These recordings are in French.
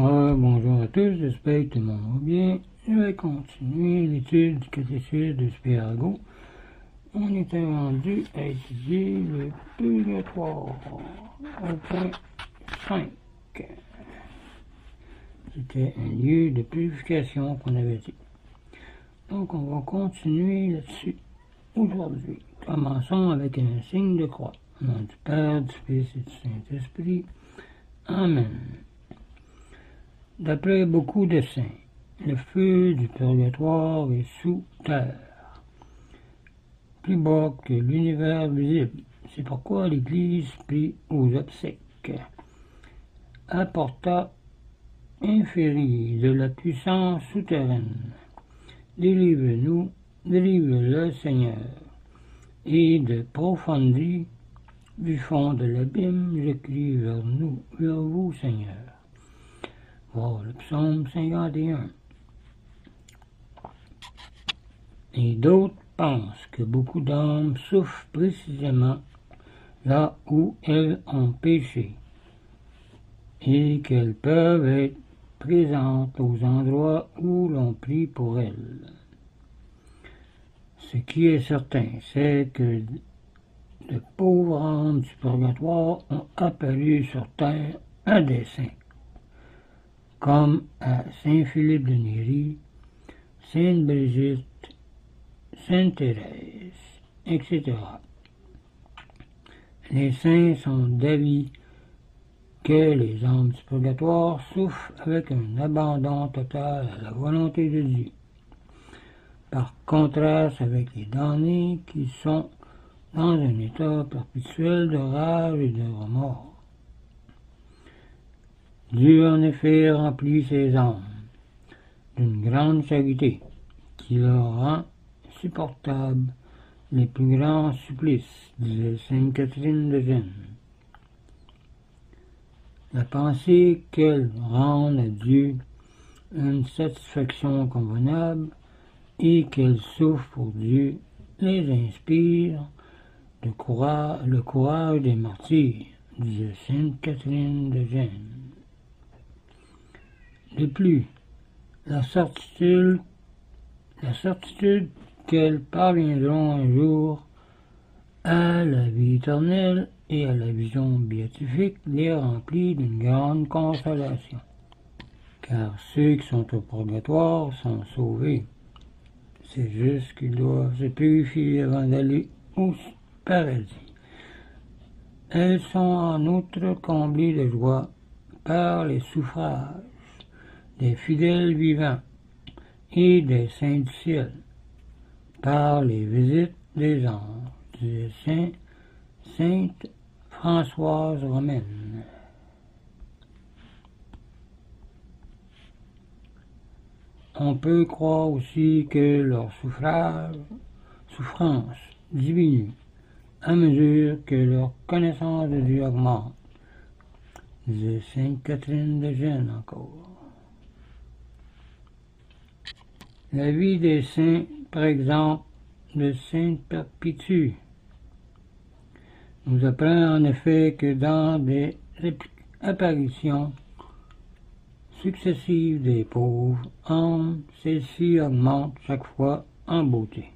Bonjour à tous, j'espère que tout le monde va bien. Je vais continuer l'étude du catéchisme de Spirago. On était rendu à étudier le purgatoire au point 5. C'était un lieu de purification qu'on avait dit. Donc on va continuer là-dessus aujourd'hui. Commençons avec un signe de croix. Au nom du Père, du Fils et du Saint-Esprit. Amen. D'après beaucoup de saints, le feu du purgatoire est sous terre, plus bas que l'univers visible. C'est pourquoi l'Église prie aux obsèques. Apporta inférie de la puissance souterraine. Délivre-nous, délivre-le Seigneur, et de profondis du fond de l'abîme, je crie vers vous Seigneur. Voilà le psaume 51. Et d'autres pensent que beaucoup d'âmes souffrent précisément là où elles ont péché, et qu'elles peuvent être présentes aux endroits où l'on prie pour elles. Ce qui est certain, c'est que de pauvres âmes du purgatoire ont apparu sur terre à dessein, comme à Saint-Philippe de Néri, Sainte-Brigitte, Sainte-Thérèse, etc. Les saints sont d'avis que les âmes du purgatoire souffrent avec un abandon total à la volonté de Dieu, par contraste avec les damnés qui sont dans un état perpétuel de rage et de remords. Dieu en effet remplit ses âmes d'une grande charité qui leur rend supportables les plus grands supplices, disait Sainte Catherine de Gênes. La pensée qu'elles rendent à Dieu une satisfaction convenable et qu'elles souffrent pour Dieu les inspire le courage des martyrs, disait Sainte Catherine de Gênes. De plus, la certitude qu'elles parviendront un jour à la vie éternelle et à la vision béatifique les remplit d'une grande consolation. Car ceux qui sont au purgatoire sont sauvés. C'est juste qu'ils doivent se purifier avant d'aller au paradis. Elles sont en outre comblées de joie par les suffrages des fidèles vivants et des saints du ciel, par les visites des anges, disait Sainte Françoise Romaine. On peut croire aussi que leur souffrance diminue à mesure que leur connaissance de Dieu augmente, disait Sainte Catherine de Gênes encore. La vie des saints, par exemple, de Sainte Perpétue, nous apprend en effet que dans des apparitions successives des pauvres âmes, celles-ci augmentent chaque fois en beauté.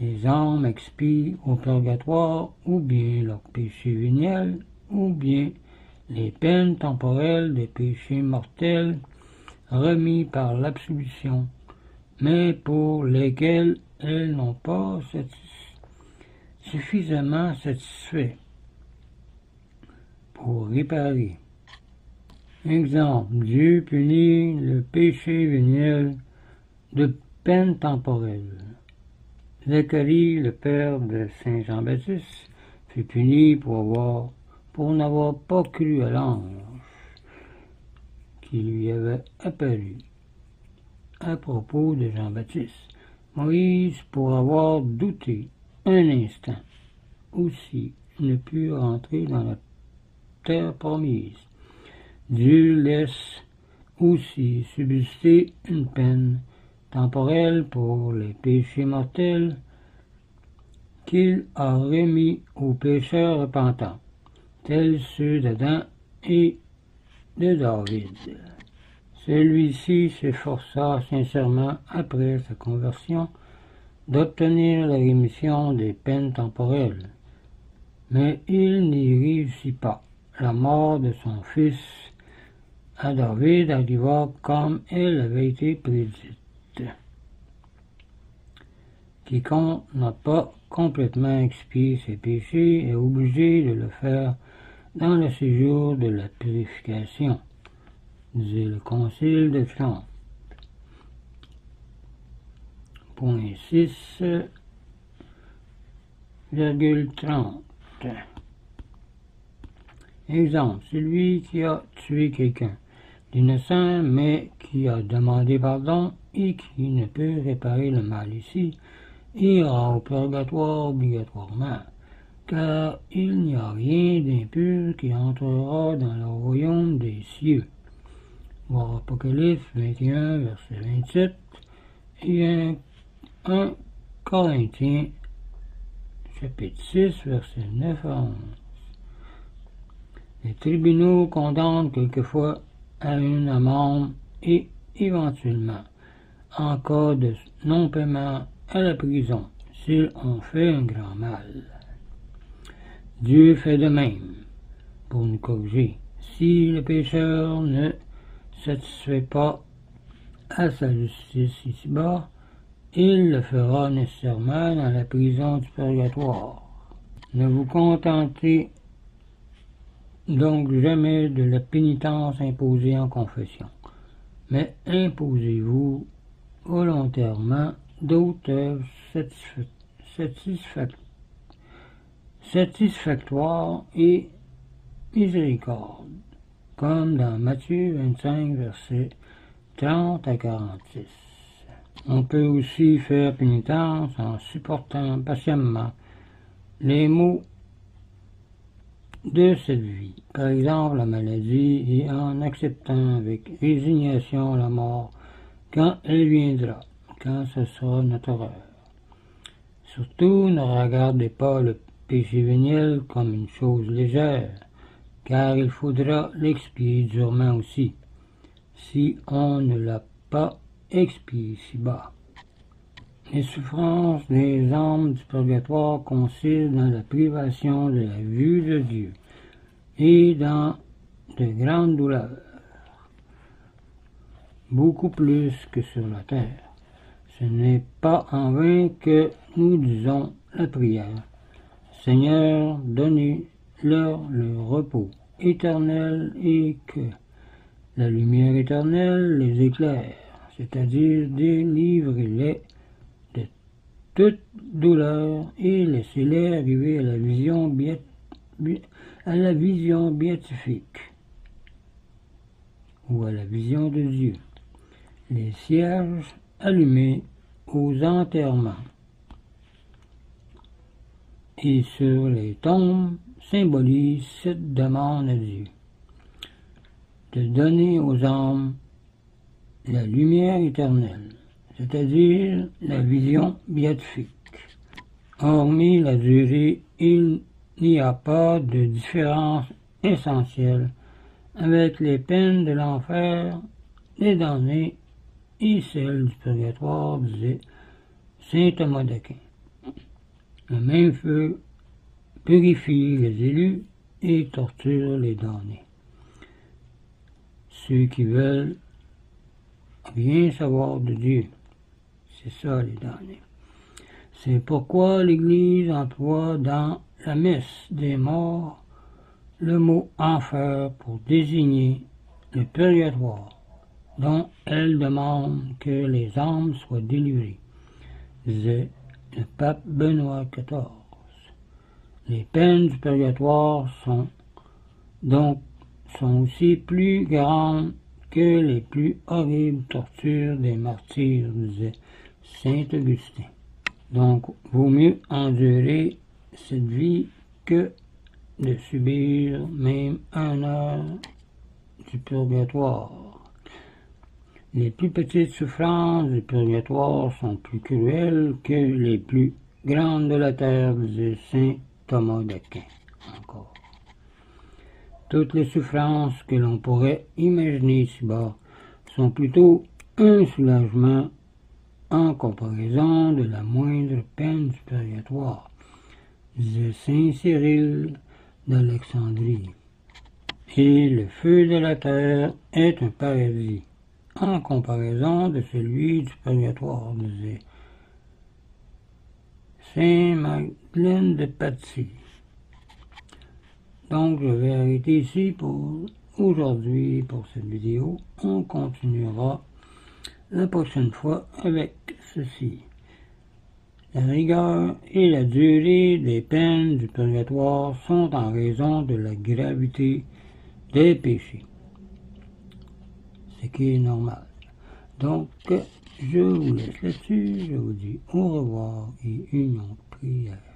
Les âmes expient au purgatoire ou bien leurs péchés véniels, ou bien les peines temporelles des péchés mortels remis par l'absolution, mais pour lesquels elles n'ont pas suffisamment satisfait pour réparer. Exemple, Dieu punit le péché véniel de peine temporelle. Zacharie, le père de Saint Jean-Baptiste, fut puni pour n'avoir pas cru à l'ange qui lui avait apparu à propos de Jean-Baptiste. Moïse, pour avoir douté un instant, aussi ne put rentrer dans la terre promise. Dieu laisse aussi subsister une peine temporelle pour les péchés mortels qu'il a remis aux pécheurs repentants, tels ceux d'Adam et de David. Celui-ci s'efforça sincèrement, après sa conversion, d'obtenir la rémission des peines temporelles, mais il n'y réussit pas. La mort de son fils à David arriva comme elle avait été prédite. Quiconque n'a pas complètement expié ses péchés est obligé de le faire dans le séjour de la purification, disait le Concile de Trente. Point 6,30. Exemple, celui qui a tué quelqu'un d'innocent, mais qui a demandé pardon et qui ne peut réparer le mal ici, ira au purgatoire obligatoirement, car il n'y a rien d'impur qui entrera dans le royaume des cieux. Voir Apocalypse 21, verset 27, et 1 Corinthiens, chapitre 6, verset 9 à 11. Les tribunaux condamnent quelquefois à une amende et, éventuellement, en cas de non-paiement, à la prison, s'ils ont fait un grand mal. Dieu fait de même pour nous corriger. Si le pécheur ne satisfait pas à sa justice ici-bas, il le fera nécessairement dans la prison du purgatoire. Ne vous contentez donc jamais de la pénitence imposée en confession, mais imposez-vous volontairement d'autres œuvres satisfactoires et miséricorde, comme dans Matthieu 25, versets 30 à 46. On peut aussi faire pénitence en supportant patiemment les maux de cette vie, par exemple la maladie, et en acceptant avec résignation la mort quand elle viendra, quand ce sera notre heure. Surtout, ne regardez pas le péché véniel comme une chose légère, car il faudra l'expier durement aussi, si on ne l'a pas expié ici-bas. Les souffrances des âmes du purgatoire consistent dans la privation de la vue de Dieu et dans de grandes douleurs, beaucoup plus que sur la terre. Ce n'est pas en vain que nous disons la prière. Seigneur, donnez-leur le repos éternel et que la lumière éternelle les éclaire, c'est-à-dire délivrez-les de toute douleur et laissez-les arriver à la vision béatifique ou à la vision de Dieu. Les cierges allumés aux enterrements et sur les tombes symbolisent cette demande à Dieu de donner aux âmes la lumière éternelle, c'est-à-dire la vision béatifique. Hormis la durée, il n'y a pas de différence essentielle avec les peines de l'enfer, des damnés et celles du purgatoire, disait saint Thomas d'Aquin. Le même feu purifie les élus et torture les damnés. Ceux qui veulent rien savoir de Dieu, c'est ça les damnés. C'est pourquoi l'Église emploie dans la messe des morts le mot enfer pour désigner le purgatoire, dont elle demande que les âmes soient délivrées, disait le pape Benoît XIV. Les peines du purgatoire sont aussi plus grandes que les plus horribles tortures des martyrs, disait saint Augustin. Donc, vaut mieux endurer cette vie que de subir même 1 heure du purgatoire. Les plus petites souffrances du purgatoire sont plus cruelles que les plus grandes de la terre, disait saint Thomas d'Aquin. Encore. Toutes les souffrances que l'on pourrait imaginer ici-bas sont plutôt un soulagement en comparaison de la moindre peine du purgatoire, disait saint Cyril d'Alexandrie. Et le feu de la terre est un paradis en comparaison de celui du purgatoire, disait saint Magdeleine de Patsy. Donc je vais arrêter ici pour aujourd'hui pour cette vidéo. On continuera la prochaine fois avec ceci. La rigueur et la durée des peines du purgatoire sont en raison de la gravité des péchés, ce qui est normal. Donc, je vous laisse là-dessus, je vous dis au revoir et union de prière.